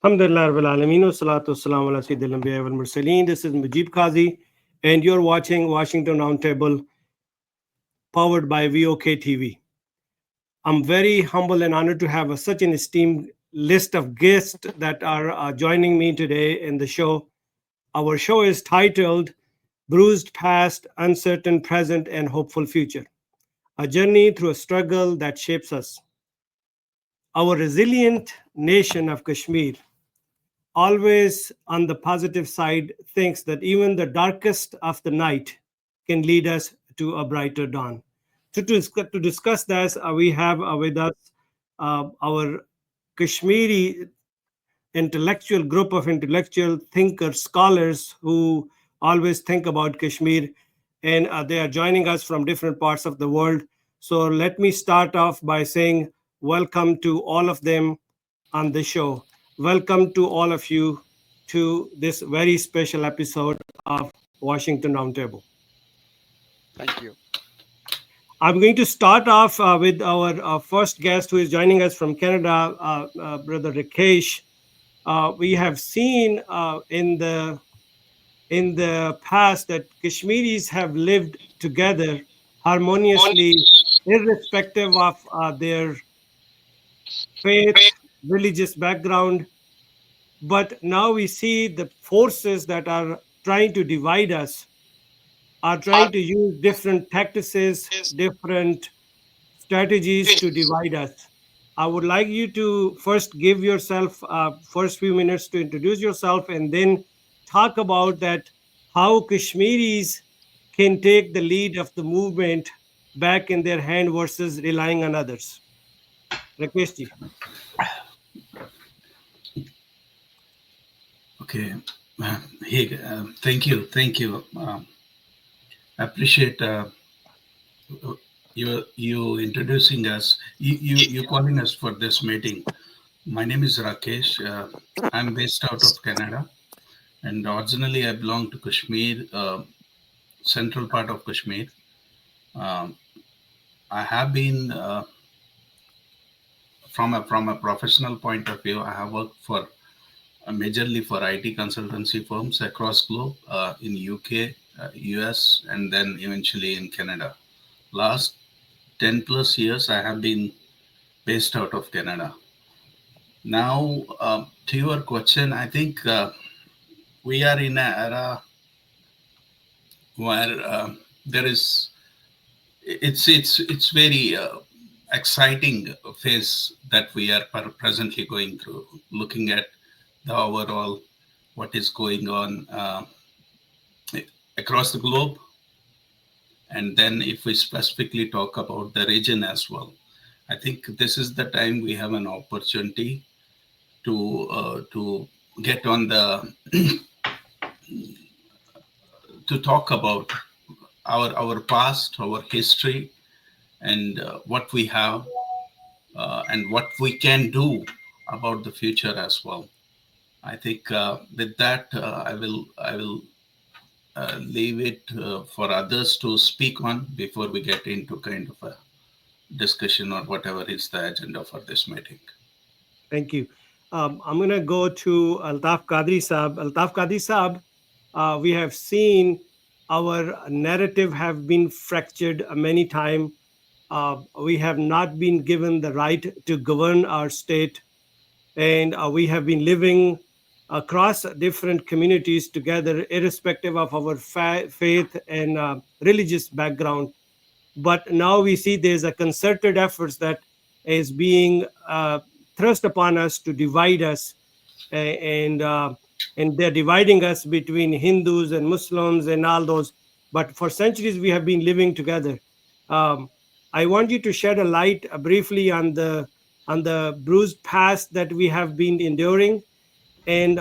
Alhamdulillah Rabbil Alameen, wassalatu wassalamu ala Sayyidil Anbiya wal Mursaleen. This is Mujib Qazi, and you're watching Washington Roundtable, powered by VOK TV. I'm very humble and honored to have such an esteemed list of guests that are joining me today in the show. Our show is titled Bruised Past, Uncertain Present, and Hopeful Future, a journey through a struggle that shapes us. Our resilient nation of Kashmir, always on the positive side, thinks that even the darkest of the night can lead us to a brighter dawn. To discuss this, we have with us our Kashmiri intellectual group of intellectual thinkers, scholars who always think about Kashmir, and they are joining us from different parts of the world. So let me start off by saying welcome to all of them on the show. Welcome to all of you to this very special episode of Washington Roundtable. Thank you. I'm going to start off with our first guest who is joining us from Canada, Brother Rakesh. We have seen in the past that Kashmiris have lived together harmoniously, irrespective of their faith, religious background. But now we see the forces that are trying to divide us are trying to use different tactics, different strategies to divide us. I would like you to first give yourself first few minutes to introduce yourself, and then talk about that how Kashmiris can take the lead of the movement back in their hand versus relying on others. Rakesh ji. Okay. Hey, thank you. Thank you. I appreciate you introducing us. You calling us for this meeting. My name is Rakesh. I'm based out of Canada, and originally I belong to Kashmir, central part of Kashmir. Um, I have been from a professional point of view. I have worked for majorly for IT consultancy firms across globe in UK, US, and then eventually in Canada. Last 10 plus years, I have been based out of Canada. Now, to your question, I think we are in an era where there is it's very exciting phase that we are presently going through. Looking at the overall what is going on across the globe, and then if we specifically talk about the region as well, I think this is the time we have an opportunity to get on the to talk about our past, our history, and what we have and what we can do about the future as well. I think with that, I will leave it for others to speak on before we get into kind of a discussion or whatever is the agenda for this meeting. Thank you. I'm going to go to Altaf Qadri Saab. Altaf Qadri Saab, we have seen our narrative have been fractured many times. We have not been given the right to govern our state, and we have been living across different communities together, irrespective of our faith and religious background. But now we see there's a concerted efforts that is being thrust upon us to divide us, and they're dividing us between Hindus and Muslims and all those. But for centuries we have been living together. um, I want you to shed a light briefly on the bruised past that we have been enduring, and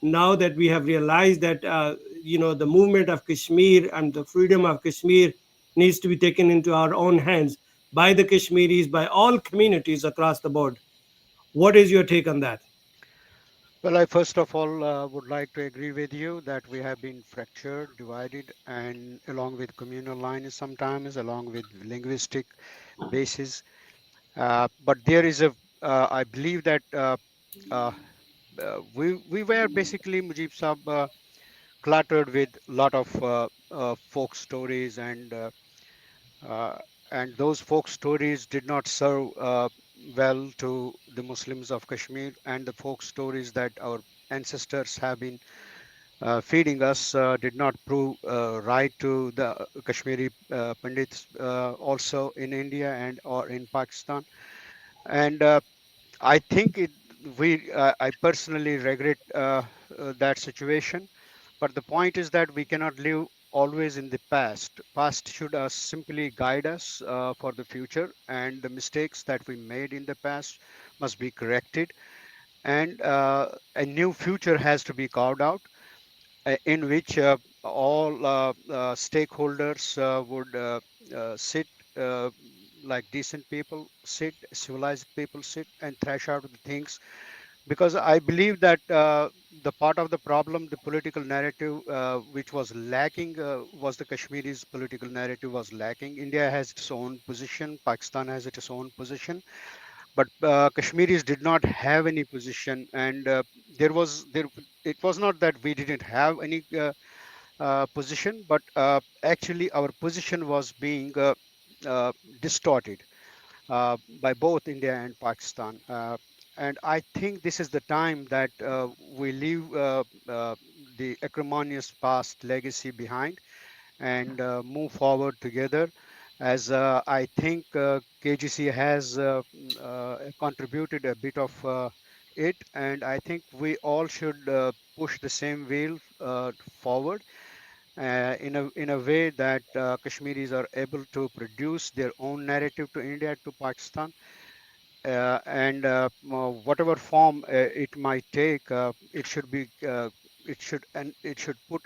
now that we have realized that the movement of Kashmir and the freedom of Kashmir needs to be taken into our own hands by the Kashmiris, by all communities across the board. What is your take on that? Well, I first of all would like to agree with you that we have been fractured, divided, and along with communal lines sometimes, along with linguistic basis. But there is I believe that uh, we were basically Mujib Saab cluttered with a lot of folk stories, uh, and those folk stories did not serve well to the Muslims of Kashmir, and the folk stories that our ancestors have been feeding us did not prove right to the Kashmiri Pandits also in India and or in Pakistan. And I think I personally regret that situation. But the point is that we cannot live always in the past. Past should simply guide us for the future, and the mistakes that we made in the past must be corrected, and a new future has to be carved out in which all stakeholders would sit like decent people sit, civilized people sit, and thrash out the things. Because I believe that the part of the problem, the political narrative which was lacking, was the Kashmiri's political narrative was lacking. India has its own position, Pakistan has its own position, but Kashmiris did not have any position, and there. It was not that we didn't have any position, but actually our position was being uh, distorted by both India and Pakistan. And I think this is the time that we leave the acrimonious past legacy behind and move forward together. As I think KGC has contributed a bit of it, and I think we all should push the same wheel forward in a way that Kashmiris are able to produce their own narrative to India, to Pakistan, and whatever form it might take, it should put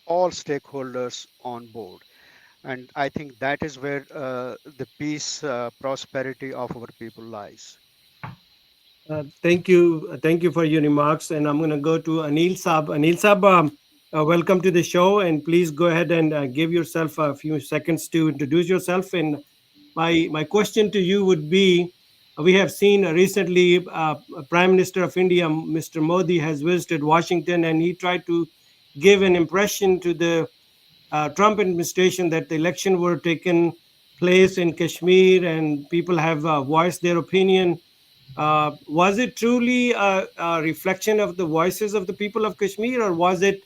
all stakeholders on board. And I think that is where the peace, prosperity of our people lies. Thank you for your remarks. And I'm going to go to Anil Saab. Anil Saab, welcome to the show, and please go ahead and give yourself a few seconds to introduce yourself. And my question to you would be: we have seen recently Prime Minister of India, Mr. Modi, has visited Washington, and he tried to give an impression to the Trump administration that the election were taken place in Kashmir and people have voiced their opinion. Was it truly a reflection of the voices of the people of Kashmir, or was it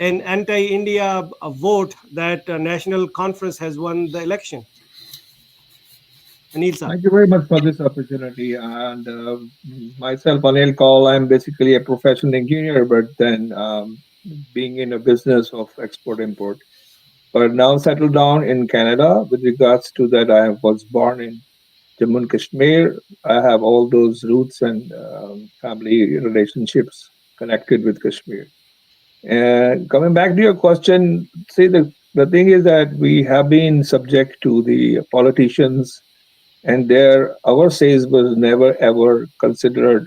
an anti-India vote that National Conference has won the election? Anil Saab. Thank you very much for this opportunity. And myself, Anil Kaul, I'm basically a professional engineer, but then being in a business of export import. But now settled down in Canada. With regards to that, I was born in Jammu and Kashmir. I have all those roots and family relationships connected with Kashmir. And coming back to your question, see, the thing is that we have been subject to the politicians, and their our says was never ever considered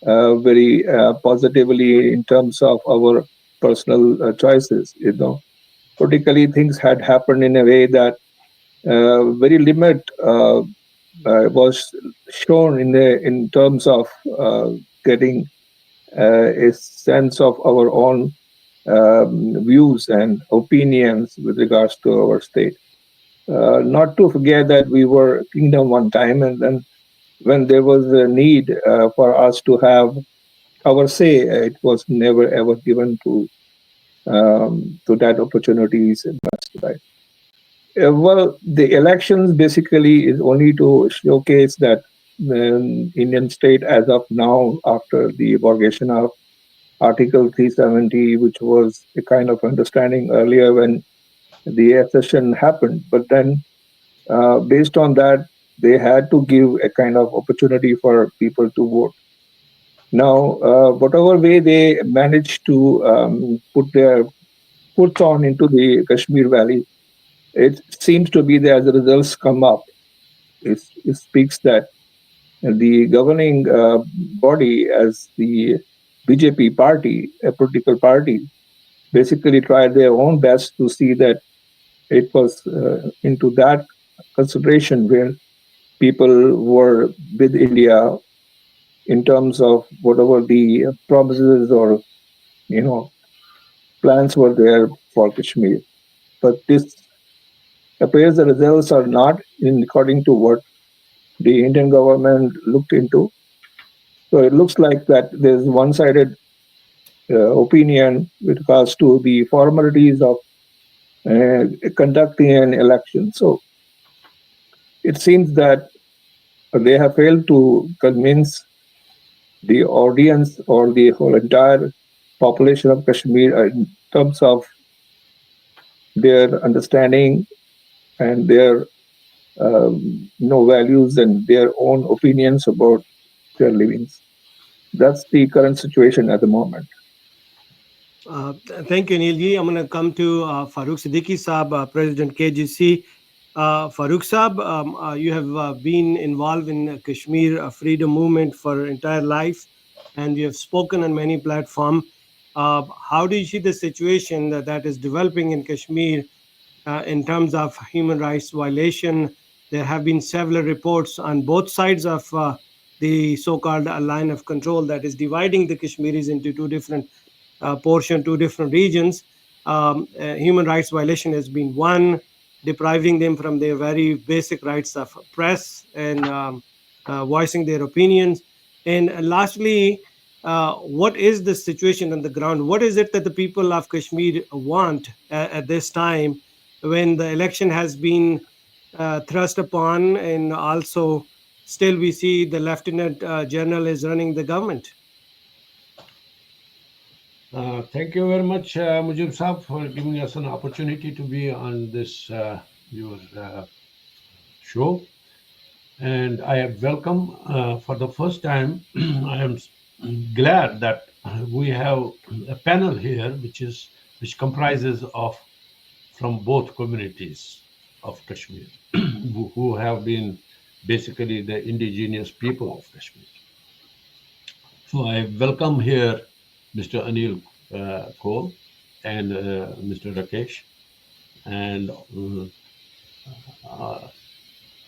very positively in terms of our personal choices. Politically things had happened in a way that very limit was shown in terms of getting a sense of our own views and opinions with regards to our state. Not to forget that we were kingdom one time, and then when there was a need for us to have our say, it was never ever given to that opportunities in West, right? Well, the elections basically is only to showcase that Indian state as of now, after the abrogation of Article 370, which was a kind of understanding earlier when the accession happened, but then based on that, they had to give a kind of opportunity for people to vote. Now, whatever way they managed to put their foot on into the Kashmir Valley, it seems to be that as the results come up, it speaks that the governing body, as the BJP party, a political party, basically tried their own best to see that it was into that consideration where people were with India in terms of whatever the promises or you know plans were there for Kashmir. But this appears the results are not in according to what the Indian government looked into. So it looks like that there's one-sided opinion with regards to the formalities of conducting an election. So it seems that they have failed to convince the audience or the whole entire population of Kashmir in terms of their understanding and their values and their own opinions about their livings. That's the current situation at the moment. Thank you, Anil. I'm going to come to Farooq Siddiqui Saab, President KGC. Farooq Saab, you have been involved in Kashmir freedom movement for entire life, and you have spoken on many platforms. How do you see the situation that is developing in Kashmir in terms of human rights violation? There have been several reports on both sides of the so-called line of control that is dividing the Kashmiris into two different portion, two different regions. Human rights violation has been one, depriving them from their very basic rights of press and voicing their opinions. And lastly, what is the situation on the ground? What is it that the people of Kashmir want at this time when the election has been thrust upon, and also still we see the lieutenant general is running the government? Thank you very much, Mujib Saab, for giving us an opportunity to be on this your show. And I welcome for the first time. I am glad that we have a panel here, which comprises of from both communities of Kashmir, who have been basically the indigenous people of Kashmir. So I welcome here Mr. Anil Cole and Mr. Rakesh, and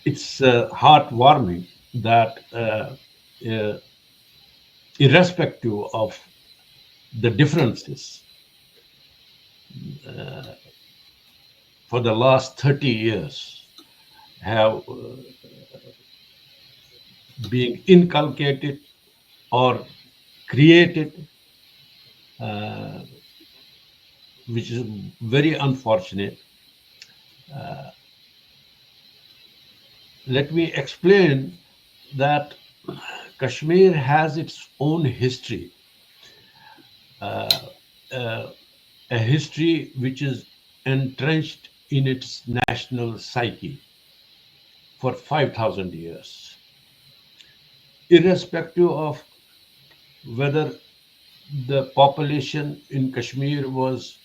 it's heartwarming that uh, irrespective of the differences for the last 30 years have been inculcated or created, which is very unfortunate. Let me explain that Kashmir has its own history, a history which is entrenched in its national psyche for 5,000 years, irrespective of whether the population in Kashmir was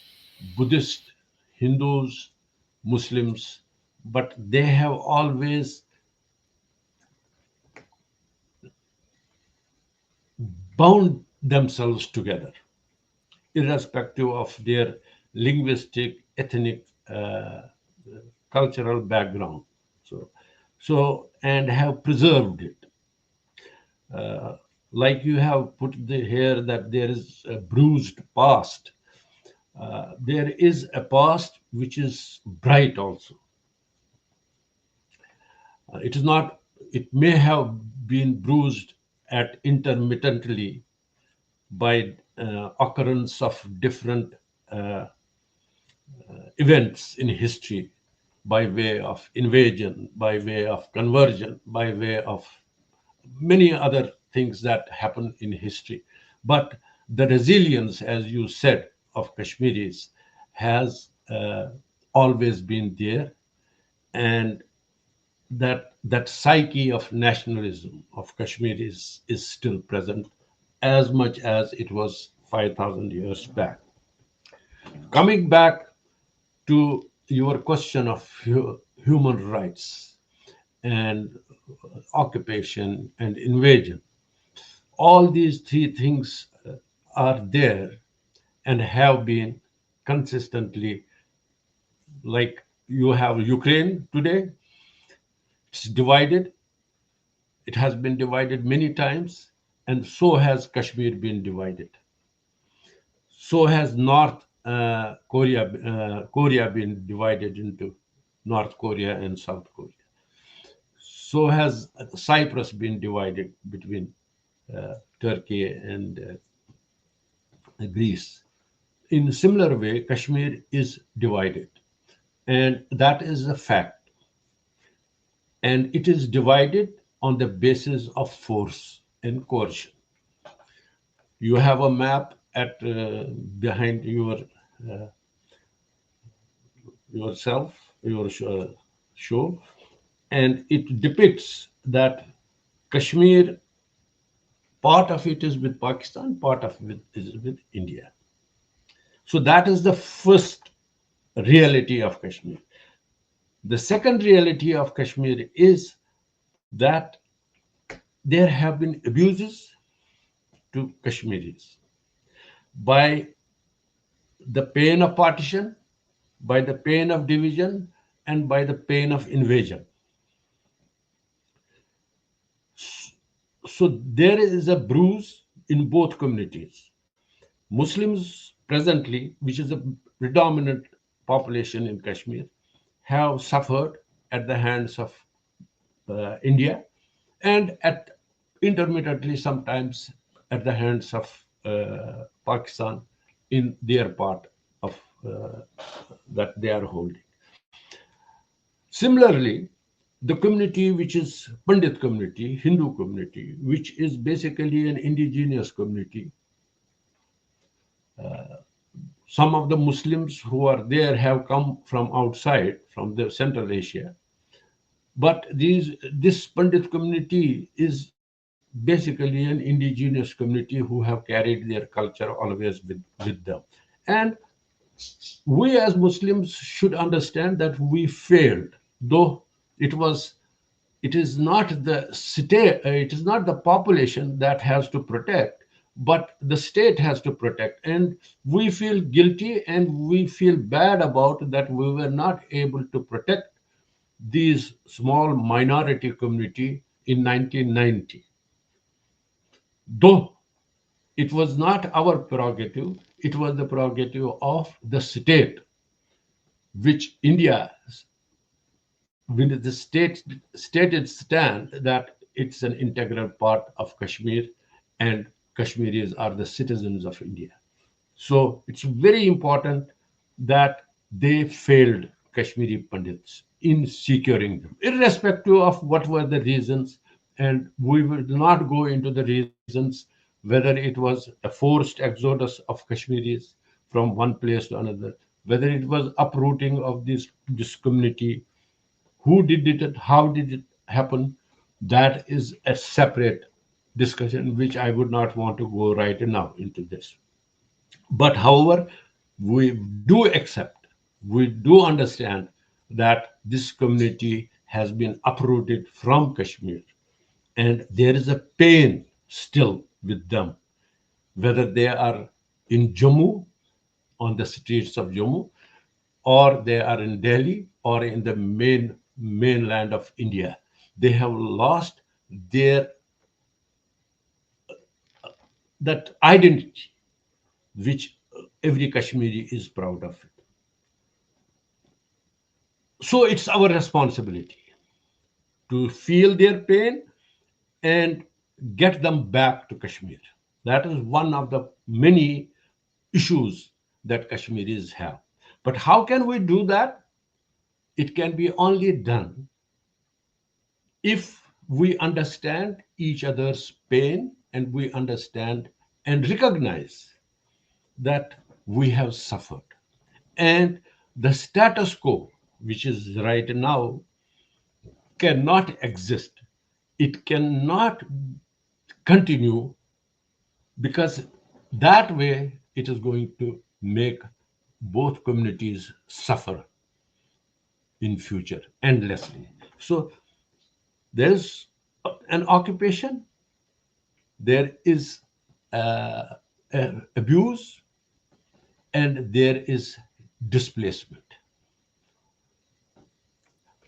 Buddhist, Hindus, Muslims, but they have always bound themselves together, irrespective of their linguistic, ethnic, cultural background. So, and have preserved it. Like you have put here that there is a bruised past. There is a past which is bright also. It is not. It may have been bruised at intermittently by occurrence of different events in history, by way of invasion, by way of conversion, by way of many other things that happen in history. But the resilience, as you said, of Kashmiris has always been there, and that psyche of nationalism of Kashmiris is still present as much as it was 5,000 years back. Coming back to your question of human rights and occupation and invasion, all these three things are there and have been consistently. Like you have Ukraine today, it's divided. It has been divided many times. and so has Kashmir been divided. So has Korea been divided into North Korea and South Korea. So has Cyprus been divided between Turkey and Greece. In a similar way, Kashmir is divided, and that is a fact. And it is divided on the basis of force and coercion. You have a map at behind uh, yourself, your show, and it depicts that Kashmir, part of it is with Pakistan, part of it is with India. So that is the first reality of Kashmir. The second reality of Kashmir is that there have been abuses to Kashmiris by the pain of partition, by the pain of division, and by the pain of invasion. So there is a bruise in both communities. Muslims presently, which is a predominant population in Kashmir, have suffered at the hands of India and at intermittently sometimes at the hands of Pakistan in their part of that they are holding. Similarly, the community which is Pandit community, Hindu community, which is basically an indigenous community, some of the Muslims who are there have come from outside, from the Central Asia. But this Pandit community is basically an indigenous community who have carried their culture always with them. And we as Muslims should understand that we failed, though it was it is not the state, it is not the population that has to protect, but the state has to protect. And we feel guilty and we feel bad about that we were not able to protect these small minority community in 1990. Though it was not our prerogative, it was the prerogative of the state, which India, with the state stated stand that it's an integral part of Kashmir and Kashmiris are the citizens of India. So it's very important that they failed Kashmiri Pandits in securing them, irrespective of what were the reasons. And we will not go into the reasons whether it was a forced exodus of Kashmiris from one place to another, whether it was uprooting of this community, who did it, how did it happen, that is a separate discussion, which I would not want to go right now into this. But however, we do accept, we do understand that this community has been uprooted from Kashmir and there is a pain still with them, whether they are in Jammu, on the streets of Jammu, or they are in Delhi or in the mainland of India. They have lost their that identity, which every Kashmiri is proud of it. So it's our responsibility to feel their pain and get them back to Kashmir. That is one of the many issues that Kashmiris have. But how can we do that? It can be only done if we understand each other's pain and we understand and recognize that we have suffered. And the status quo, which is right now, cannot exist. It cannot continue because that way it is going to make both communities suffer in future endlessly. So there's an occupation, there is abuse, and there is displacement.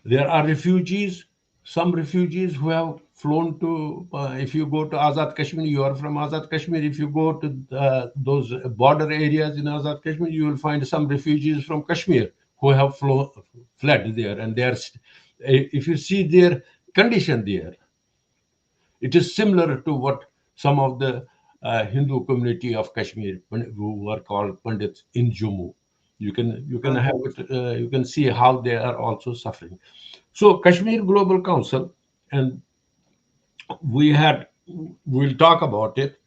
There are refugees, some refugees who have flown to, if you go to Azad Kashmir, you are from Azad Kashmir. If you go to those border areas in Azad Kashmir, you will find some refugees from Kashmir who have fled there. And they are, if you see their condition there, it is similar to what some of the Hindu community of Kashmir, who were called Pandits in Jammu. You can have it. You can see how they are also suffering. So Kashmir Global Council, and we had, we'll talk about it.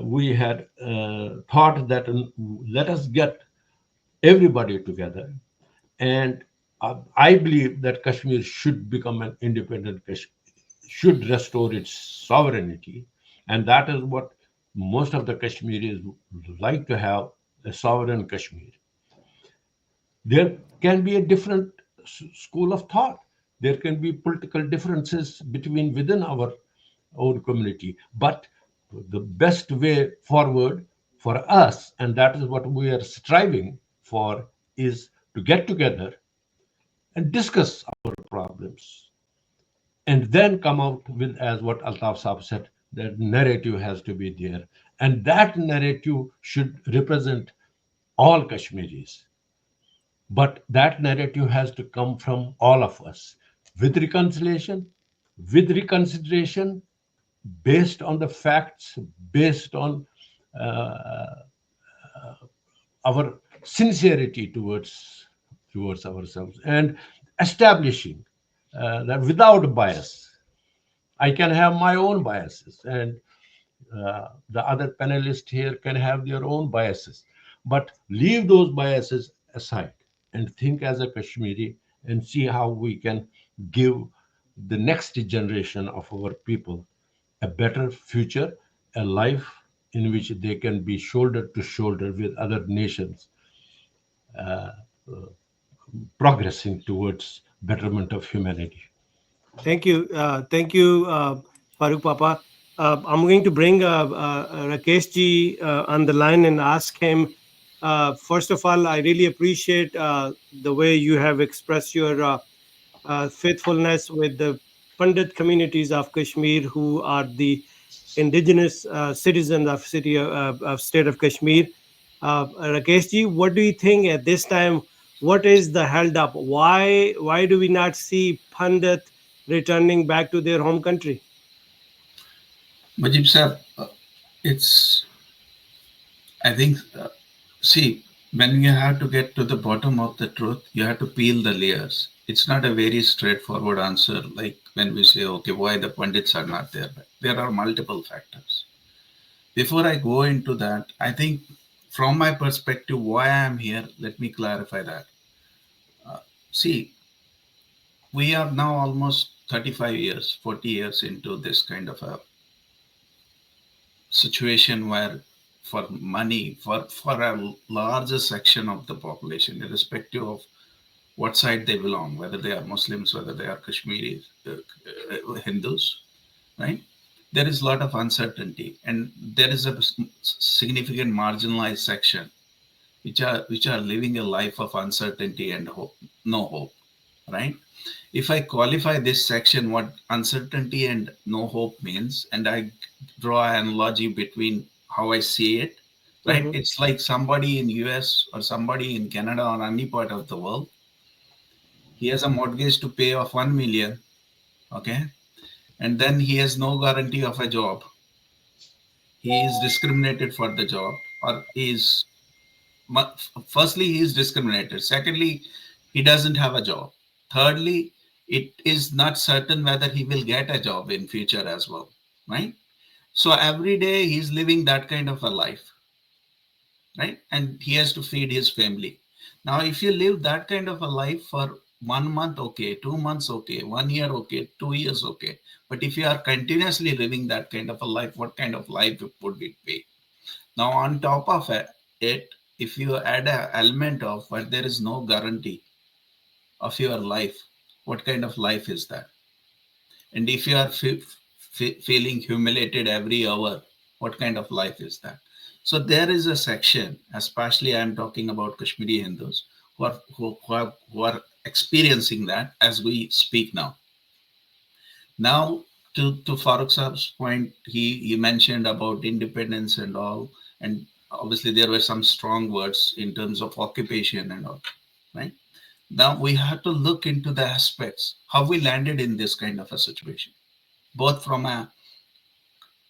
We had thought that let us get everybody together, and I believe that Kashmir should become an independent Kashmir, should restore its sovereignty, and that is what most of the Kashmiris like to have, a sovereign Kashmir. There can be a different school of thought. There can be political differences between within our own community, but the best way forward for us, and that is what we are striving for, is to get together and discuss our problems, and then come out with, as what Altaf Saab said, that narrative has to be there, and that narrative should represent all Kashmiris. But that narrative has to come from all of us, with reconciliation, with reconsideration, based on the facts, based on uh, our sincerity towards ourselves, and establishing that without bias. I can have my own biases, and the other panelists here can have their own biases, but leave those biases aside and think as a Kashmiri, and see how we can give the next generation of our people a better future, a life in which they can be shoulder to shoulder with other nations, progressing towards betterment of humanity. Thank you, Farooq Papa. I'm going to bring Rakesh ji on the line and ask him. First of all, I really appreciate the way you have expressed your faithfulness with the Pandit communities of Kashmir, who are the indigenous citizens of of state of Kashmir. Rakesh ji, what do you think at this time? What is the held up? Why do we not see Pandit returning back to their home country? Majib sir, it's, I think, see, when you have to get to the bottom of the truth, you have to peel the layers. It's not a very straightforward answer, like when we say, okay, why the Pandits are not there. There are multiple factors. Before I go into that, I think from my perspective, why I am here, let me clarify that. See, we are now almost 35 years, 40 years into this kind of a situation where for money, for a larger section of the population, irrespective of what side they belong, whether they are Muslims, whether they are Kashmiris, Hindus, right? There is a lot of uncertainty, and there is a significant marginalized section which are living a life of uncertainty and hope, no hope, right? If I qualify this section, what uncertainty and no hope means, and I draw an analogy between how I see it, right? Mhm. It's like somebody in US or somebody in Canada or any part of the world. He has a mortgage to pay of 1 million, okay? And then he has no guarantee of a job. He is discriminated for the job, or he is, firstly, he is discriminated. Secondly, he doesn't have a job. Thirdly, it is not certain whether he will get a job in future as well, right? So every day he's living that kind of a life, right? And he has to feed his family. Now, if you live that kind of a life for 1 month, okay, 2 months, okay, 1 year, okay, 2 years, okay. But if you are continuously living that kind of a life, what kind of life would it be? Now, on top of it, if you add an element of where there is no guarantee of your life, what kind of life is that? And if you are feeling humiliated every hour, what kind of life is that? So there is a section, especially I am talking about Kashmiri Hindus, who are experiencing that as we speak now. Now, to Farooq Saab's point, he mentioned about independence and all, and obviously there were some strong words in terms of occupation and all, right? Now we have to look into the aspects how we landed in this kind of a situation, both from a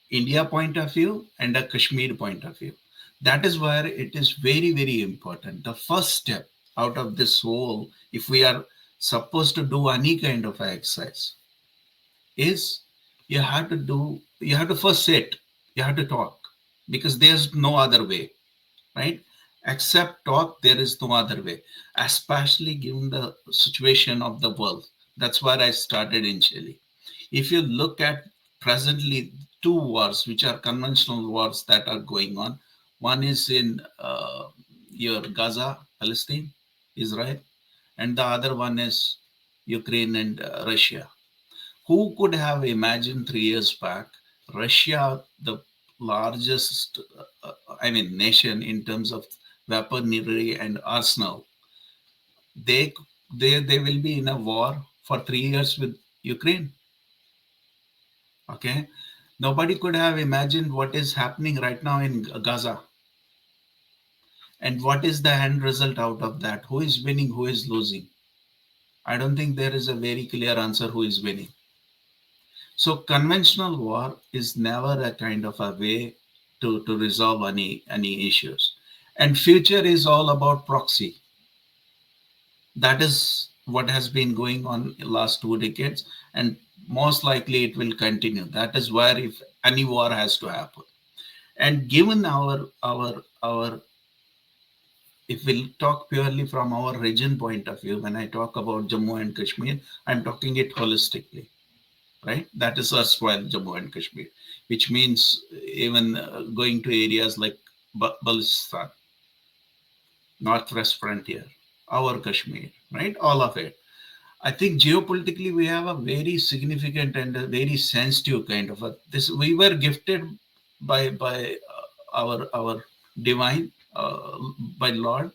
India point of view and a Kashmir point of view. That is where it is very, very important. The first step out of this whole, if we are supposed to do any kind of exercise, is you have to first sit, you have to talk, because there's no other way, right? Except talk, there is no other way, especially given the situation of the world. That's where I started initially. If you look at presently two wars, which are conventional wars that are going on, one is in your Gaza, Palestine, Israel, and the other one is Ukraine and Russia. Who could have imagined 3 years back Russia, the largest, nation in terms of weaponry and arsenal, they they will be in a war for 3 years with Ukraine. Okay, nobody could have imagined what is happening right now in Gaza, and what is the end result out of that? Who is winning? Who is losing? I don't think there is a very clear answer who is winning. So conventional war is never a kind of a way to resolve any issues. And future is all about proxy. That is what has been going on in last 2 decades, and most likely it will continue. That is where if any war has to happen. And given our if we'll talk purely from our region point of view, when I talk about Jammu and Kashmir, I'm talking it holistically, right? That is erstwhile Jammu and Kashmir, which means even going to areas like Balochistan, Northwest Frontier, our Kashmir, right? All of it. I think geopolitically we have a very significant and a very sensitive kind of a this. We were gifted by our divine by Lord,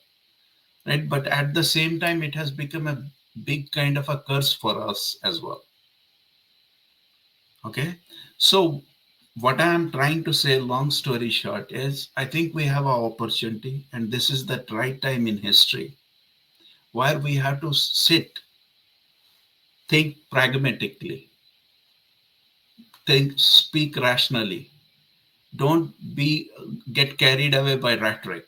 right? But at the same time, it has become a big kind of a curse for us as well. Okay, so what I am trying to say, long story short, is I think we have an opportunity, and this is the right time in history where we have to sit, think pragmatically, think, speak rationally. Don't be get carried away by rhetoric.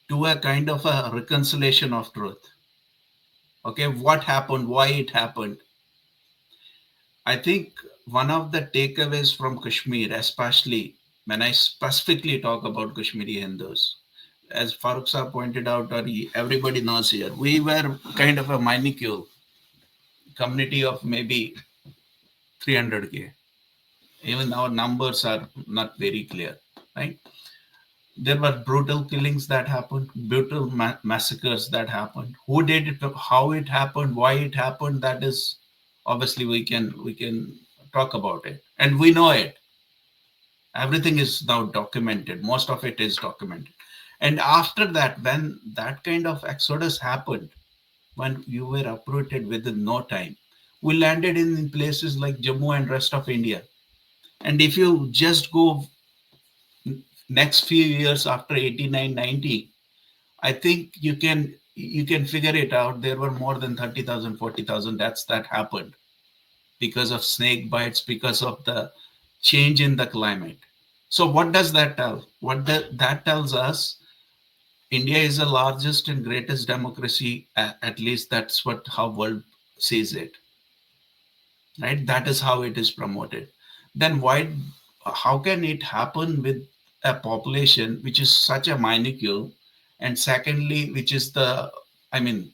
Do a kind of a reconciliation of truth. Okay, what happened? Why it happened? I think one of the takeaways from Kashmir, especially when I specifically talk about Kashmiri Hindus, as Farooq Sahab pointed out, or everybody knows here, we were kind of a minuscule community of maybe 300K. Even our numbers are not very clear, right? There were brutal killings that happened, brutal massacres that happened. Who did it? How it happened? Why it happened? That is obviously we can talk about it, and we know it. Everything is now documented. Most of it is documented. And after that, when that kind of exodus happened, when you were uprooted within no time, we landed in places like Jammu and rest of India. And if you just go next few years after 89, 90, I think you can figure it out. There were more than 30,000, 40,000 deaths that happened because of snake bites, because of the change in the climate. So what does that tell? That tells us India is the largest and greatest democracy. At least that's what how world sees it, right? That is how it is promoted. Then why? How can it happen with a population which is such a minuscule, and secondly, which is I mean,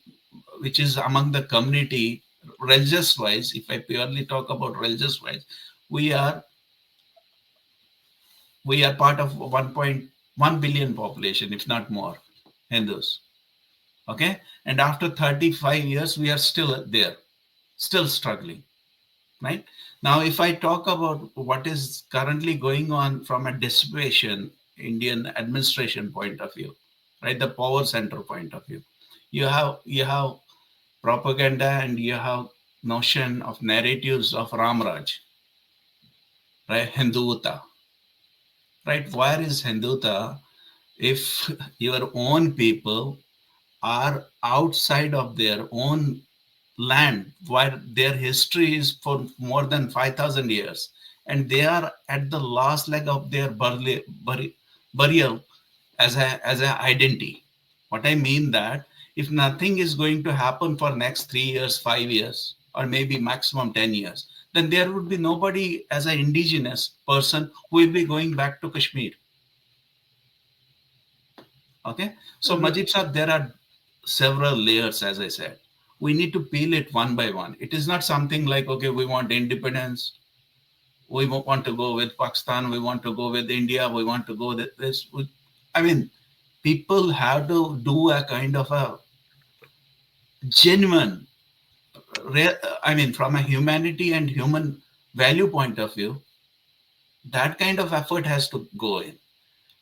which is among the community religious wise? If I purely talk about religious wise, we are we are part of 1.1 billion population, if not more, Hindus. Okay, and after 35 years, we are still there, still struggling. Right now, if I talk about what is currently going on from a displacement Indian administration point of view, right, the power center point of view, you have propaganda and you have notion of narratives of Ramraj, right? Hinduta, right? Where is Hinduta if your own people are outside of their own land where their history is for more than 5,000 years and they are at the last leg of their burial as a identity? What I mean that if nothing is going to happen for next 3 years, 5 years, or maybe maximum 10 years, then there would be nobody as an indigenous person who will be going back to Kashmir. Okay, so Mhm. Majid Sahib, there are several layers, as I said. We need to peel it one by one. It is not something like, okay, we want independence, we want to go with Pakistan, we want to go with India, we want to go with this. I mean, people have to do a kind of a genuine, I mean, from a humanity and human value point of view, that kind of effort has to go in.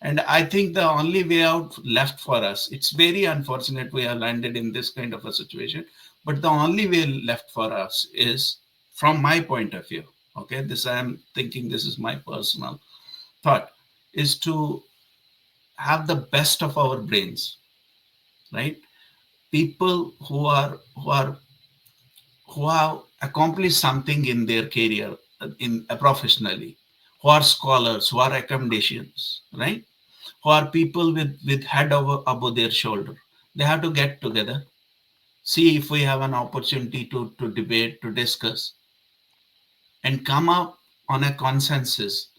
And I think the only way out left for us, it's very unfortunate we have landed in this kind of a situation, but the only way left for us is, from my point of view, okay, this I am thinking, this is my personal thought, is to have the best of our brains, right? People who have accomplished something in their career, in professionally, who are scholars, who are academicians, right? Who are people with head over above their shoulder. They have to get together, see if we have an opportunity to debate, to discuss, and come up on a consensus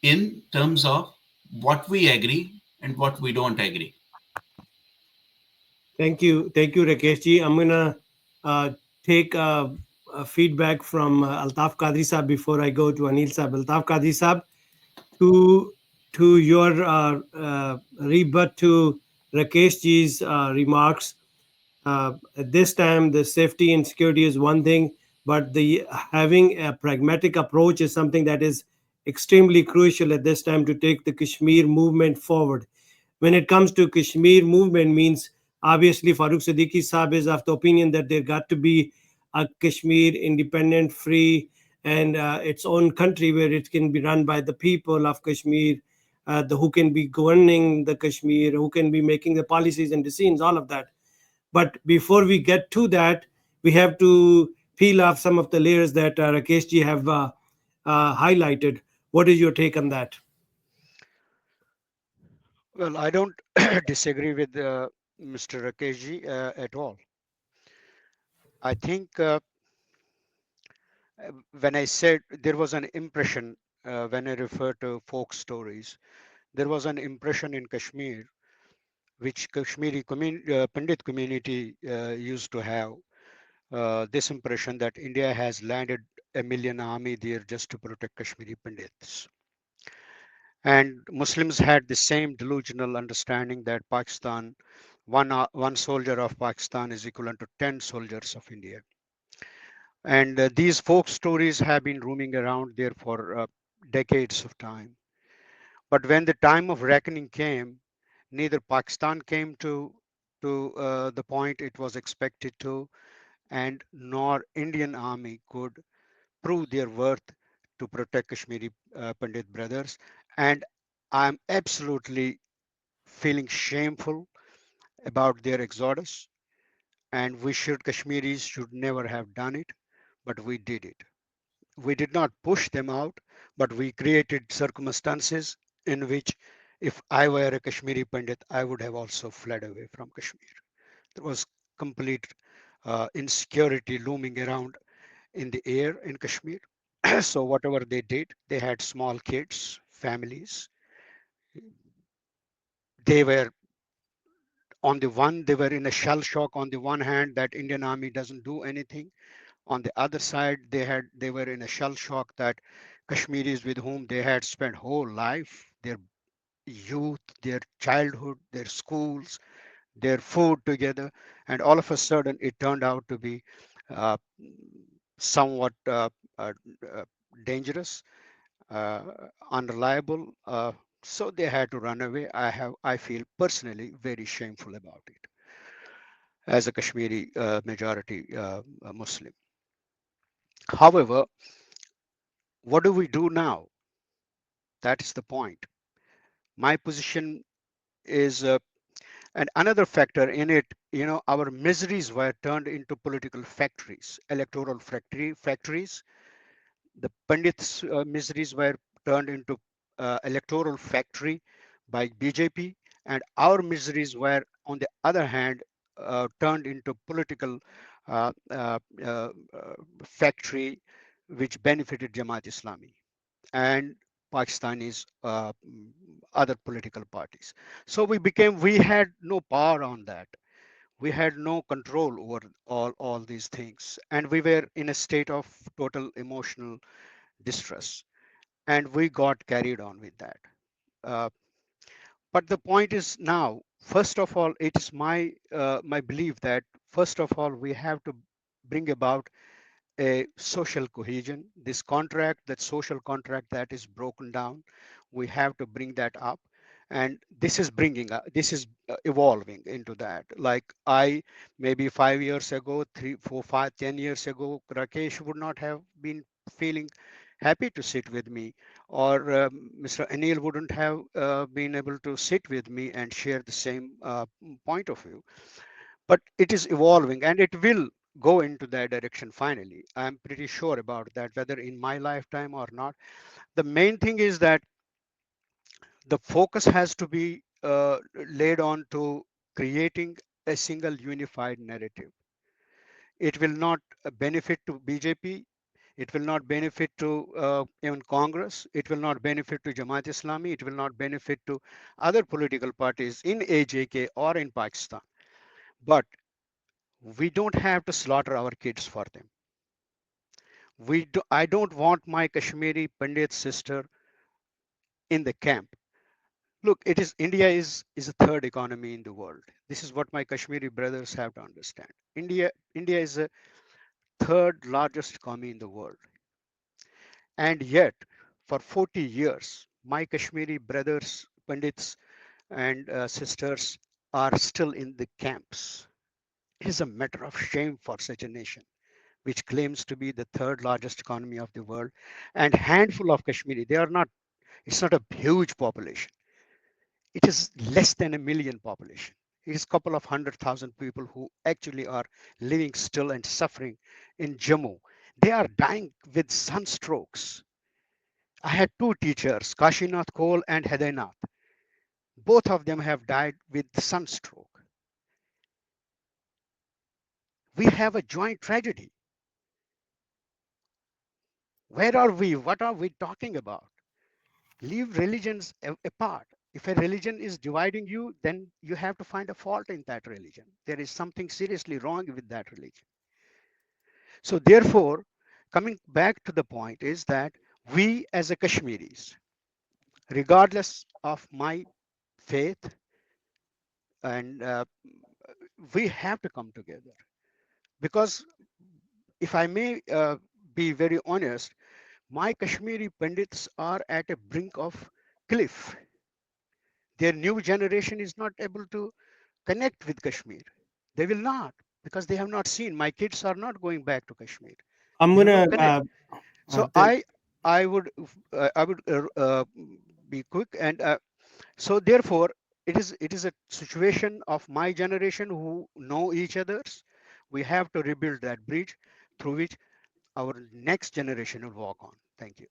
in terms of what we agree and what we don't agree. Thank you, Rakesh ji. I'm gonna uh, take feedback from Altaf Qadri Sahab before I go to Anil Sahab. Altaf Qadri Sahab, to your rebut to Rakesh ji's remarks. At this time, the safety and security is one thing, but the having a pragmatic approach is something that is extremely crucial at this time to take the Kashmir movement forward. When it comes to Kashmir movement, means obviously Farooq Siddiqui Saab is of the opinion that there got to be a Kashmir independent, free, and its own country where it can be run by the people of Kashmir, who can be governing the Kashmir, who can be making the policies and decisions, all of that. But before we get to that, we have to peel off some of the layers that Rakesh ji have highlighted. What is your take on that? Well, I don't disagree with Mr. Rakesh at all. I think when I said there was an impression, when I refer to folk stories, there was an impression in Kashmir which Pandit community used to have, this impression that India has landed a million army there just to protect Kashmiri Pandits. And Muslims had the same delusional understanding that Pakistan, one soldier of Pakistan is equivalent to 10 soldiers of India. And these folk stories have been roaming around there for decades of time. But when the time of reckoning came, neither Pakistan came to the point it was expected to, and nor Indian army could prove their worth to protect Kashmiri Pandit brothers. And I'm absolutely feeling shameful about their exodus. And we should, Kashmiris should never have done it, but we did it. We did not push them out, but we created circumstances in which if I were a Kashmiri Pandit, I would have also fled away from Kashmir. There was complete insecurity looming around in the air in Kashmir. So whatever they did, they had small kids, families. They were they were in a shell shock on the one hand that Indian army doesn't do anything. On the other side, they were in a shell shock that Kashmiris with whom they had spent whole life, their youth, their childhood, their schools, their food together, and all of a sudden it turned out to be uh, somewhat uh, uh, dangerous, uh, unreliable. So they had to run away. I feel personally very shameful about it as a Kashmiri majority Muslim. However, what do we do now? That is the point. My position is, and another factor in it, our miseries were turned into political factories, electoral factories. The Pandit's miseries were turned into electoral factory by BJP, and our miseries were, on the other hand, turned into political factory, which benefited Jamaat Islami and Pakistanis, other political parties. So we had no power on that. We had no control over all these things, and we were in a state of total emotional distress, and we got carried on with that. Uh, but the point is now, first of all, it is my belief that first of all we have to bring about a social cohesion. This contract, that social contract that is broken down, we have to bring that up. And this is this is evolving into that. Like maybe 5 years ago, 3, 4, 5, 10 years ago, Rakesh would not have been feeling happy to sit with me, or Mr. Anil wouldn't have been able to sit with me and share the same point of view. But it is evolving, and it will go into that direction finally. I'm pretty sure about that, whether in my lifetime or not. The main thing is that the focus has to be laid on to creating a single unified narrative. It will not benefit to BJP. It will not benefit to even Congress. It will not benefit to Jamaat Islami. It will not benefit to other political parties in AJK or in Pakistan. But we don't have to slaughter our kids for them. I don't want my Kashmiri Pandit sister in the camp. Look, India is a third economy in the world. This is what my Kashmiri brothers have to understand. India is a third largest economy in the world, and yet for 40 years, my Kashmiri brothers, Pandits, and sisters are still in the camps. It is a matter of shame for such a nation, which claims to be the third largest economy of the world, and handful of Kashmiri. They are not. It's not a huge population. It is less than a million population. It is a couple of 100,000 people who actually are living still and suffering in Jammu. They are dying with sunstrokes. I had two teachers, Kashinath Kaul and Hedaynath. Both of them have died with sunstroke. We have a joint tragedy. Where are we? What are we talking about? Leave religions apart. If a religion is dividing you, then you have to find a fault in that religion. There is something seriously wrong with that religion. So therefore, coming back to the point is that we as a Kashmiris, regardless of my faith, and we have to come together. Because if I may be very honest, my Kashmiri Pandits are at a brink of cliff. Their new generation is not able to connect with Kashmir. They will not, because they have not seen. My kids are not going back to Kashmir. I'm They have no gonna connect. So I would be quick, and so therefore it is a situation of my generation who know each others. We have to rebuild that bridge through which our next generation will walk on. Thank you.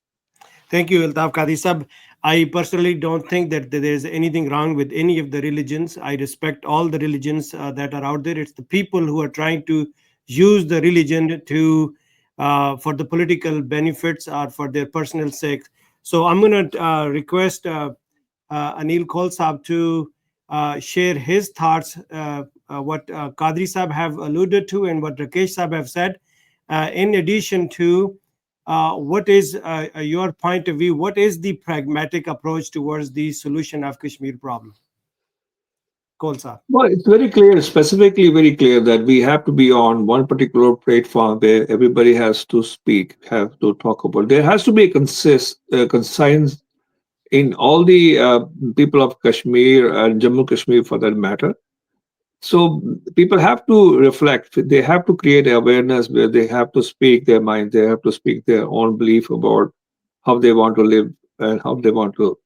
Thank you, Altaf Qadi Sab. I personally don't think that there is anything wrong with any of the religions. I respect all the religions that are out there. It's the people who are trying to use the religion to for the political benefits or for their personal sake. So I'm going to request Anil Kol Saab to share his thoughts, what Qadri Saab have alluded to and what Rakesh Saab have said. In addition to what is your point of view? What is the pragmatic approach towards the solution of Kashmir problem? Kolsa. Well, it's very clear, specifically very clear that we have to be on one particular platform where everybody has to speak, have to talk about. There has to be a conscience in all the people of Kashmir and Jammu Kashmir for that matter. So people have to reflect. They have to create awareness where they have to speak their mind. They have to speak their own belief about how they want to live and how they want to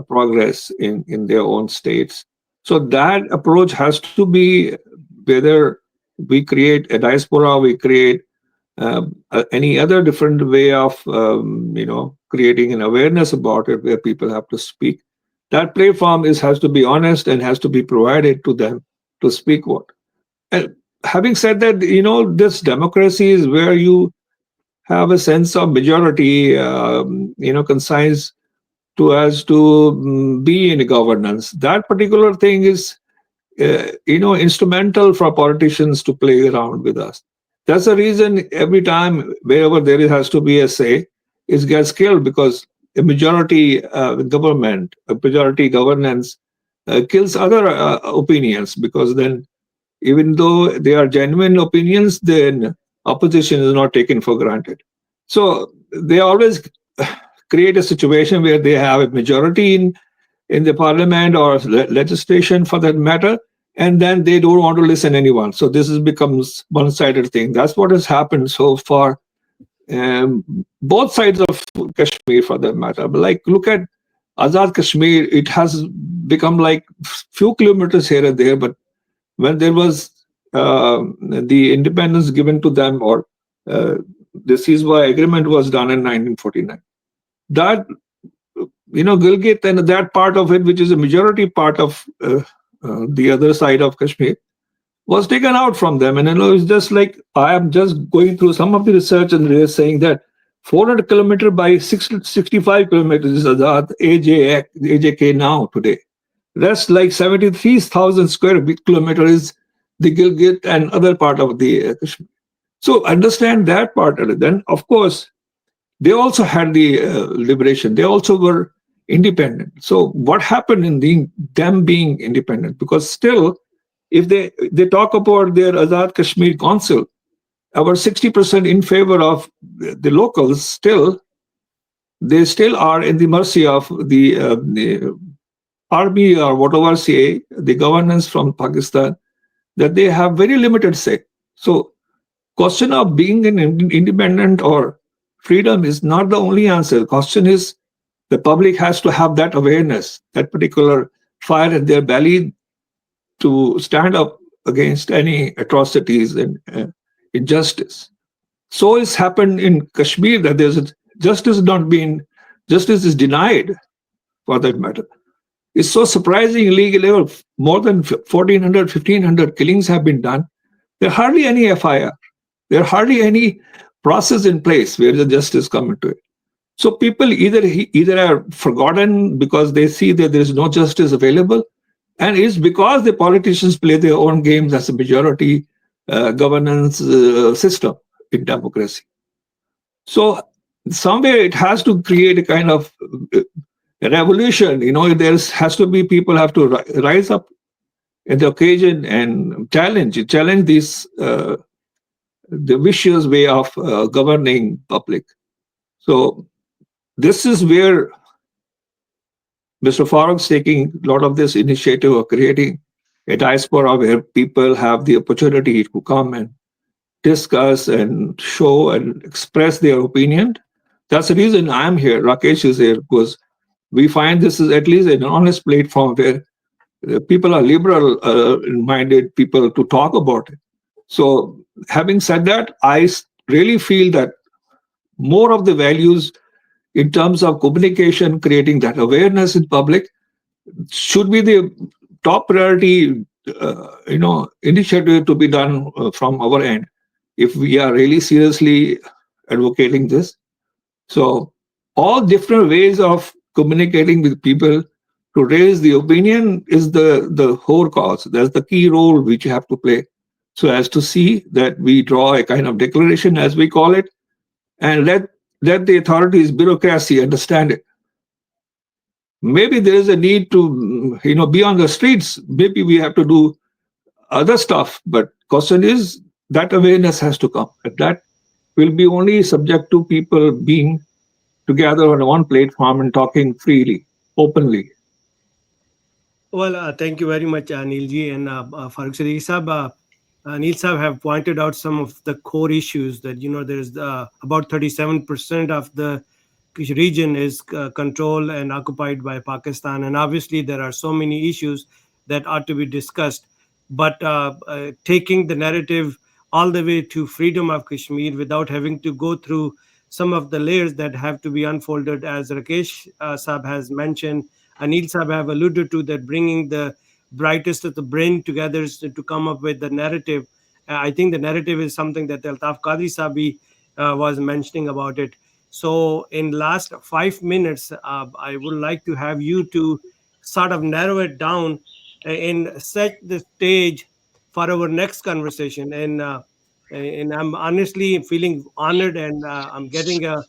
progress in their own states. So that approach has to be, whether we create a diaspora, we create any other different way of creating an awareness about it, where people have to speak. That platform has to be honest and has to be provided to them to speak what. And having said that, this democracy is where you have a sense of majority, concise to us to be in governance. That particular thing is, instrumental for politicians to play around with us. That's the reason every time wherever has to be a say, it gets killed, because a majority government, a majority governance kills other opinions, because then even though they are genuine opinions, then opposition is not taken for granted. So they always create a situation where they have a majority in the parliament or legislation for that matter, and then they don't want to listen to anyone. So this becomes one-sided thing. That's what has happened so far. Both sides of Kashmir, for that matter. But like, look at Azad Kashmir. It has become like few kilometers here and there, but when there was the independence given to them, or the ceasefire agreement was done in 1949, that Gilgit and that part of it, which is a majority part of the other side of Kashmir, was taken out from them. And it's just like, I am just going through some of the research, and they're saying that 400 kilometers by 65 kilometers is Azad AJK now today. Rest like 73,000 square kilometers is the Gilgit and other part of the Kashmir. So understand that part. Then, of course, they also had the liberation. They also were independent. So what happened in them being independent? Because still, if they talk about their Azad Kashmir Council, about 60% in favor of the locals, still, they still are in the mercy of the army or whatever say, the governance from Pakistan, that they have very limited say. So question of being an independent or freedom is not the only answer. Question is, the public has to have that awareness, that particular fire in their belly, to stand up against any atrocities and injustice. So it's happened in Kashmir that justice is denied, for that matter. It's so surprising. Illegal level, more than 1,400, 1,500 killings have been done. There are hardly any FIR. There are hardly any process in place where the justice come into it. So people either are forgotten because they see that there is no justice available, and it's because the politicians play their own games as a majority governance system in democracy. So somewhere it has to create a kind of revolution. There has to be, people have to rise up at the occasion and challenge this the vicious way of governing public. So this is where Mr. Farooq's taking a lot of this initiative of creating a diaspora where people have the opportunity to come and discuss and show and express their opinion. That's the reason I'm here. Rakesh is here, because we find this is at least an honest platform where people are liberal-minded people to talk about it. So having said that, I really feel that more of the values in terms of communication, creating that awareness in public, should be the top priority, initiative to be done from our end, if we are really seriously advocating this. So all different ways of communicating with people to raise the opinion is the whole cause. That's the key role which you have to play, so as to see that we draw a kind of declaration, as we call it, and let the authorities, bureaucracy, understand it. Maybe there is a need to be on the streets. Maybe we have to do other stuff, but question is that awareness has to come, and that will be only subject to people being together on one platform and talking freely, openly. Well, thank you very much, Anil ji and Farooq Siddiqui Sahab. Anil Sahab have pointed out some of the core issues that, there's about 37% of the region is controlled and occupied by Pakistan. And obviously, there are so many issues that ought to be discussed. But taking the narrative all the way to freedom of Kashmir without having to go through some of the layers that have to be unfolded, as Rakesh Saab has mentioned, Anil Saab have alluded to, that bringing the brightest of the brain together to come up with the narrative. I think the narrative is something that Altaf Qadri Sabi was mentioning about it. So, in last 5 minutes, I would like to have you to sort of narrow it down and set the stage for our next conversation. And I'm honestly feeling honored, and I'm getting a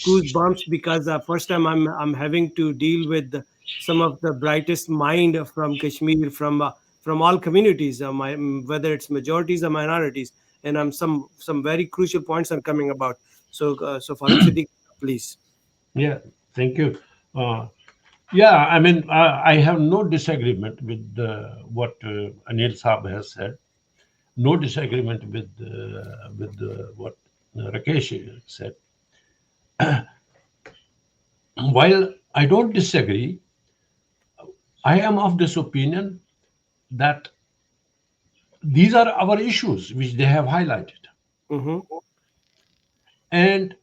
goosebumps because first time I'm having to deal with some of the brightest mind from Kashmir, from all communities, whether it's majorities or minorities, and some very crucial points are coming about. So Farooq Siddiq, please. Yeah, thank you. Yeah, I mean, I have no disagreement with what Anil Saab has said. No disagreement with what Rakesh said. While I don't disagree, I am of this opinion that these are our issues which they have highlighted. Mm-hmm. And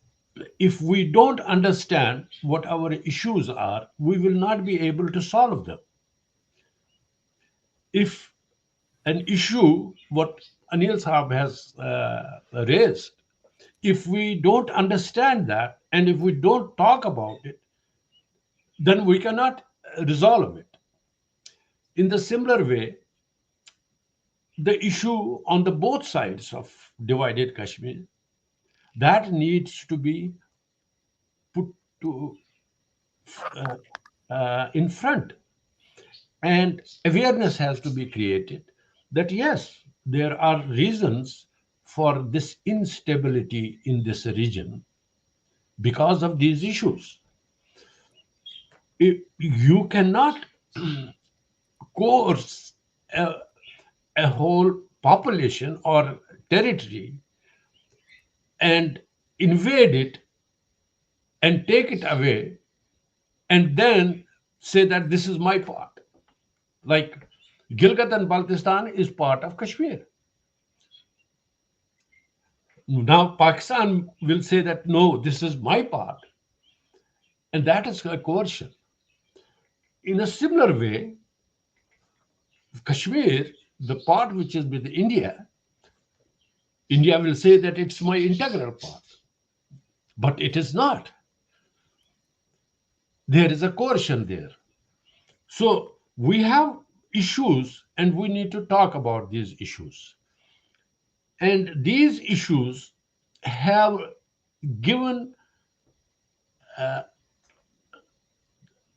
if we don't understand what our issues are, we will not be able to solve them. If an issue, what Anil Saab has raised, if we don't understand that and if we don't talk about it, then we cannot resolve it. In the similar way, the issue on the both sides of divided Kashmir, that needs to be put to in front, and awareness has to be created that yes, there are reasons for this instability in this region because of these issues. You cannot coerce a whole population or territory and invade it and take it away and then say that this is my part. Like Gilgit and Baltistan is part of Kashmir. Now Pakistan will say that no, this is my part, and that is a coercion. In a similar way, Kashmir, the part which is with India, India will say that it's my integral part, but it is not. There is a coercion there. So we have issues and we need to talk about these issues. And these issues have given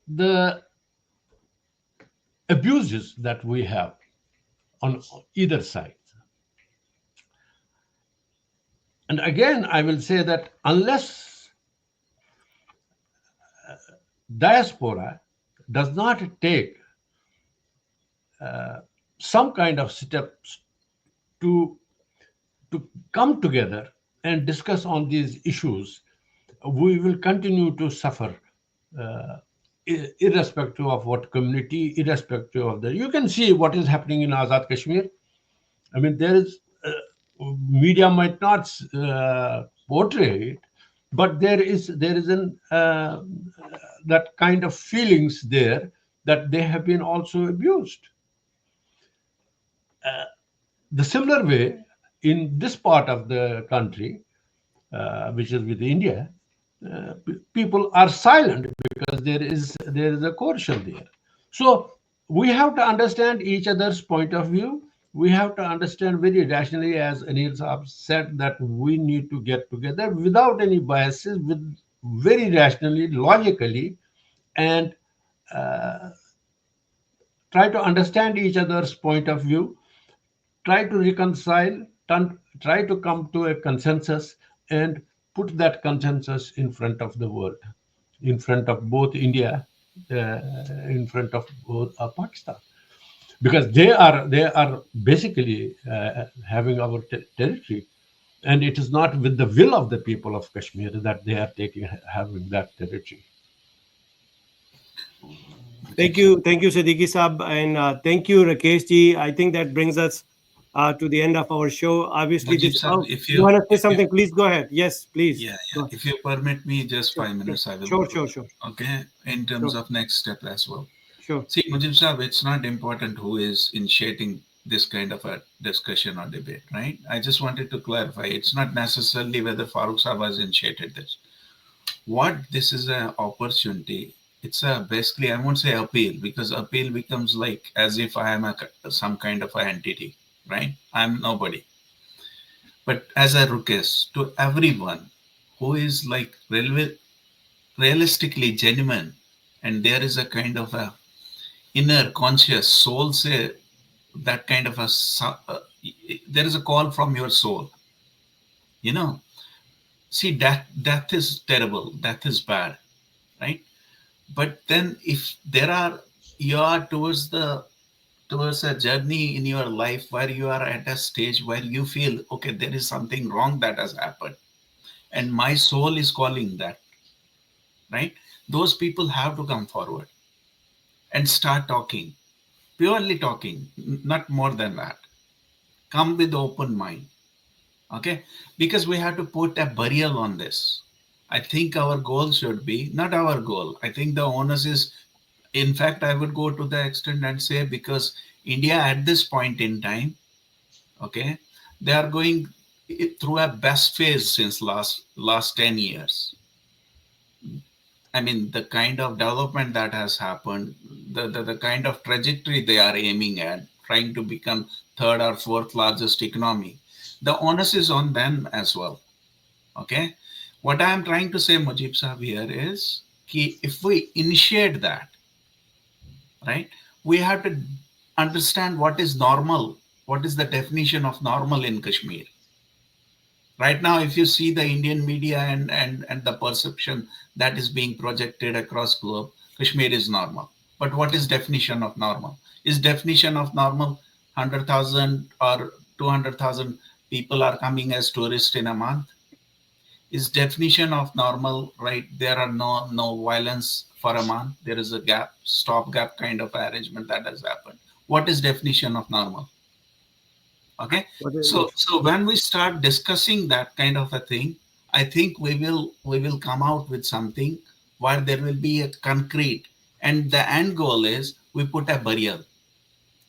the abuses that we have on either side. And again, I will say that unless diaspora does not take some kind of steps to come together and discuss on these issues, we will continue to suffer, irrespective of what community, irrespective of the. You can see what is happening in Azad Kashmir. I mean, there is media might not portray it, but there is an that kind of feelings there that they have been also abused. The similar way in this part of the country, which is with India, people are silent because there is a coercion there. So we have to understand each other's point of view. We have to understand very rationally, as Anil Saab said, that we need to get together without any biases, with very rationally, logically, and try to understand each other's point of view, try to reconcile, try to come to a consensus, and put that consensus in front of the world, in front of both India, in front of both Pakistan, because they are basically having our territory. and it is not with the will of the people of Kashmir that they are taking having that territory. Thank you, Siddiqui Saab, and thank you, Rakesh ji. I think that brings us to the end of our show. Obviously, Mujib this. sir, Oh, you want to say if you, something? Please go ahead. Yes, please. yeah, Go yeah, ahead. if you permit me just Sure, 5 minutes, I will. sure, sure, sure, sure, Okay, in terms sure, of next step as well. sure. See, Mujib sir, it's not important who is initiating this kind of a discussion or debate, right? I just wanted to clarify. It's not necessarily whether Farooq Saab has initiated this. What this is an opportunity. It's a basically, I won't say appeal, because appeal becomes like as if I am some kind of an entity, right? I'm nobody. But as a request to everyone who is like realistically genuine, and there is a kind of a inner conscious soul say that kind of a there is a call from your soul, you know. See, death is terrible, death is bad, right? But then if there are, you are towards a journey in your life where you are at a stage where you feel okay, there is something wrong that has happened, and my soul is calling that, right? Those people have to come forward and start talking, purely talking, not more than that. Come with open mind, okay? Because we have to put a burial on this. I think our goal should be not our goal. I think the onus is, in fact, I would go to the extent and say, because India at this point in time, okay, they are going through a best phase since last 10 years. I mean, the kind of development that has happened, the kind of trajectory they are aiming at, trying to become third or fourth largest economy, the onus is on them as well. Okay. What I am trying to say, Mujib Sahab, here is if we initiate that, right, we have to understand what is normal, what is the definition of normal in Kashmir. Right now, if you see the Indian media and the perception that is being projected across globe, Kashmir is normal. But what is definition of normal? Is definition of normal 100,000 or 200,000 people are coming as tourists in a month? Is definition of normal, right? There are no violence for a month. There is a gap, stop gap kind of arrangement that has happened. What is definition of normal? Okay, What is so it? when we start discussing that kind of a thing, I think we will come out with something where there will be a concrete, and the end goal is we put a burial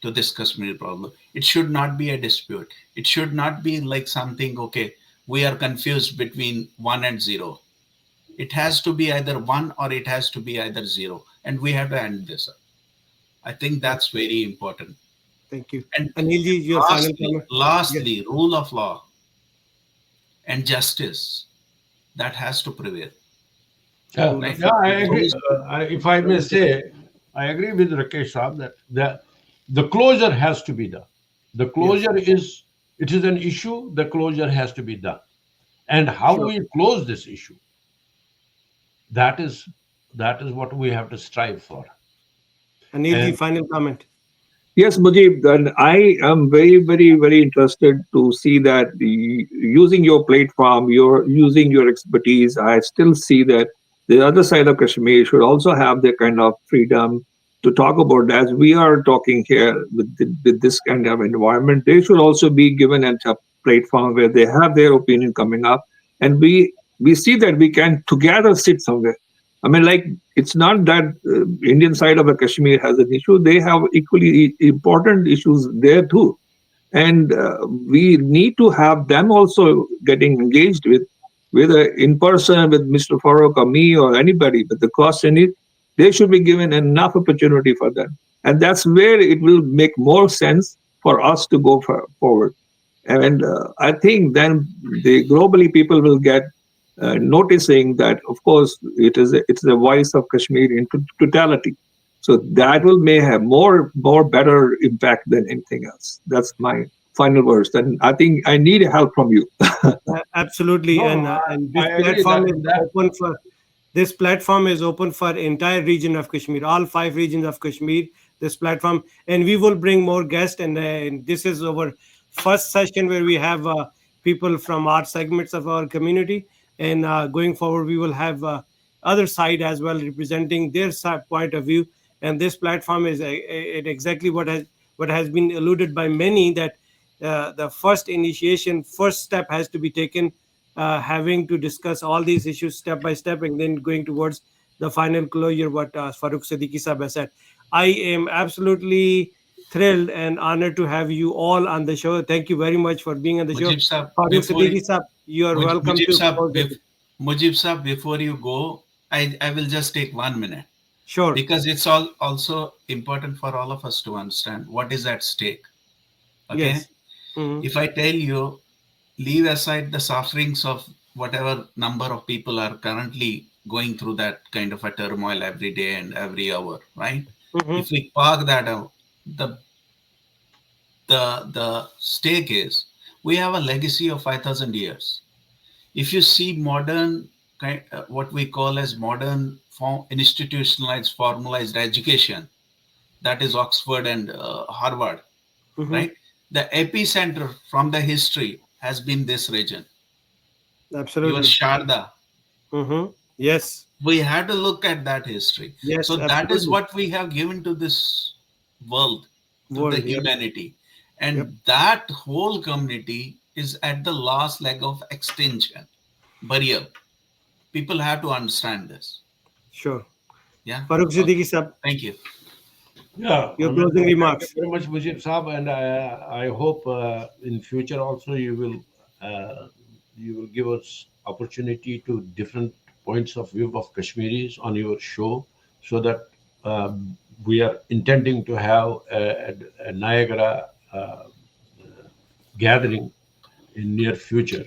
to this Kashmir problem. It should not be a dispute. It should not be like something, okay, we are confused between 1 and 0. It has to be either 1 or it has to be either 0, and we have to end this up. I think Right. that's very important. Thank you. And Anil ji, your final lastly, comment. Yes. lastly, rule of law and justice that has to prevail, Yeah, Rule right? of yeah, law. I So agree. If I may say, I agree with Rakesh Saab that the closure has to be done. The Yes. closure is, it is an issue. The closure has to be done, and how Sure. we close this issue, that is that is what we have to strive for. Anil ji, And final comment. Yes, Mujib, and I am very, very, very interested to see that using your platform, your using your expertise, I still see that the other side of Kashmir should also have their kind of freedom to talk about, as we are talking here with this kind of environment. They should also be given a platform where they have their opinion coming up, and we see that we can together sit somewhere. I mean, like, it's not that Indian side of the Kashmir has an issue; they have equally important issues there too, and we need to have them also getting engaged with, whether in person with Mr. Farooq or me or anybody. But the question is, they should be given enough opportunity for them, and that's where it will make more sense for us to go forward. And I think then the globally people will get noticing that, of course, it's the voice of Kashmir in totality. So that will may have more better impact than anything else. That's my final words. And I think I need help from you. Absolutely, no, and I agree that in that. this platform is open for entire region of Kashmir, all 5 regions of Kashmir. This platform, and we will bring more guests. And this is our first session where we have people from our segments of our community. And going forward, we will have other side as well representing their point of view. And this platform is exactly what has been alluded by many, that the first initiation, first step has to be taken, having to discuss all these issues step by step, and then going towards the final closure. What Farooq Siddiqui Sahab has said, I am absolutely thrilled and honored to have you all on the show. Thank you very much for being on the show. Mujib Saab, Farooq Siddiqui Sahab, you are welcome Mujib to Saab, close it. Mujib Saab, before you go, I will just take 1 minute, Sure. because it's all also important for all of us to understand what is at stake. Okay, Yes. Mhm. if I tell you, leave aside the sufferings of whatever number of people are currently going through that kind of a turmoil every day and every hour, right? Mhm. If we park that out, the the stake is, we have a legacy of 5,000 years. If you see modern what we call as modern institutionalized formalized education, that is Oxford and Harvard, Mhm. right? The epicenter from the history has been this region, your Absolutely. Sharda. Mhm. Yes. We had to look at that history. Yes. So that is Absolutely. what we have given to this world, to the World. Yep. humanity. Yep. And that whole community is at the last leg of extinction, burial. People have to understand this. Sure. Yeah. Farooq Siddiqui Okay. Sahab, Thank you. Yeah, I your mean, closing thank you remarks. very much, Mujib Saab, and I hope in future also you will give us opportunity to different points of view of Kashmiris on your show, so that we are intending to have a Niagara gathering in near future,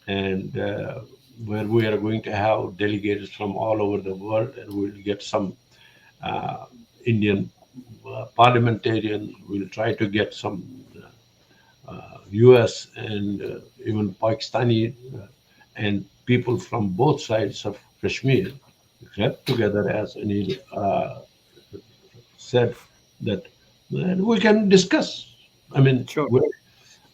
and where we are going to have delegates from all over the world, and we'll get some uh, Indian parliamentarian. We'll try to get some U.S. and even Pakistani and people from both sides of Kashmir get together, as Anil said, that we can discuss. I mean, Sure.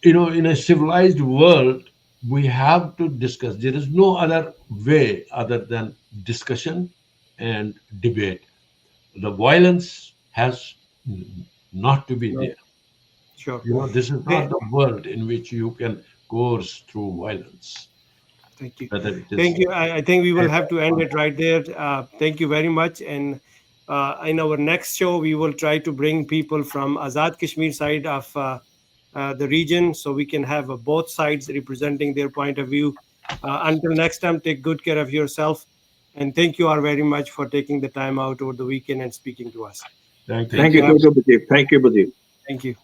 in a civilized world, we have to discuss. There is no other way other than discussion and debate. The violence has not to be No. there. Sure. This is Hey, not the world in which you can coerce through violence, thank you. whether it Thank is. you. I think we will have to end it right there. Thank you very much. And in our next show, we will try to bring people from Azad Kashmir side of the region, so we can have both sides representing their point of view. Until next time, take good care of yourself. And thank you all very much for taking the time out over the weekend and speaking to us. Thank you. Thank Thank you, you. You have, Dr. Bajib. Thank you, Bajib. thank you.